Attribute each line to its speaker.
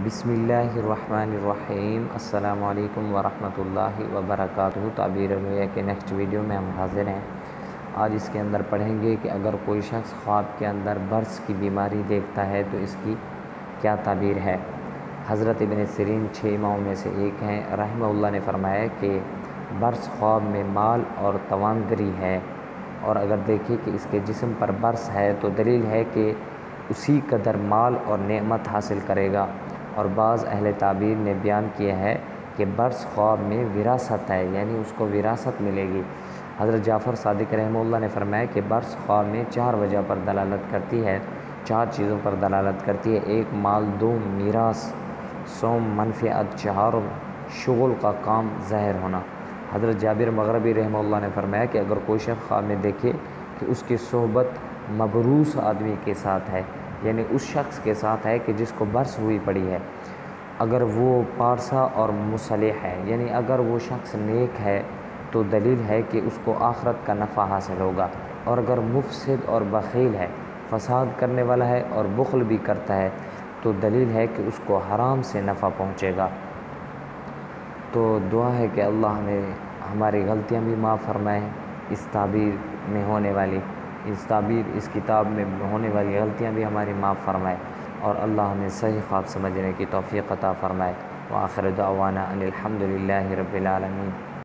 Speaker 1: بسم اللہ الرحمن الرحیم۔ السلام علیکم ورحمۃ اللہ وبرکاتہ۔ تعبیر رؤیا کے نیکسٹ ویڈیو میں ہم حاضر ہیں۔ آج اس کے اندر پڑھیں گے کہ اگر کوئی شخص خواب کے اندر برص کی بیماری دیکھتا ہے تو اس کی کیا تعبیر ہے۔ حضرت ابن سیرین 6 اماموں میں سے ایک ہیں، رحمہ اللہ نے فرمایا کہ برص خواب میں مال اور تواندری ہے، اور اگر دیکھیں کہ اس کے جسم پر برص ہے تو دلیل ہے کہ اسی قدر مال اور نعمت حاصل کرے گا۔ اور بعض اہل تعبیر نے بیان کیا ہے کہ برص خواب میں وراثت ہے، یعنی اس کو وراثت ملے گی۔ حضرت جعفر صادق رحمہ اللہ نے فرمایا کہ برص خواب میں 4 وجہ پر دلالت کرتی ہے، 4 چیزوں پر دلالت کرتی ہے: 1 مال، 2 میراث، سوم منفعت، 4 شغل کا کام ظاہر ہونا۔ حضرت جابر مغربی رحمہ اللہ نے فرمایا کہ اگر کوئی شخص خواب میں دیکھے کہ اس کی صحبت مبروس آدمی کے ساتھ ہے، یعنی اس شخص کے ساتھ ہے کہ جس کو برص ہوئی پڑی ہے، اگر وہ پارسا اور مصلح ہے، یعنی اگر وہ شخص نیک ہے تو دلیل ہے کہ اس کو آخرت کا نفع حاصل ہوگا، اور اگر مفسد اور بخیل ہے، فساد کرنے والا ہے اور بخل بھی کرتا ہے تو دلیل ہے کہ اس کو حرام سے نفع پہنچے گا۔ تو دعا ہے کہ اللہ ہمیں ہماری غلطیاں بھی معاف فرمائے، اس تعبیر میں ہونے والی اس کتاب میں ہونے والی غلطیاں بھی ہماری معاف فرمائے، اور اللہ ہمیں صحیح خواب سمجھنے کی توفیق عطا فرمائے۔ وآخر دعوانا ان الحمد للہ رب العالمین۔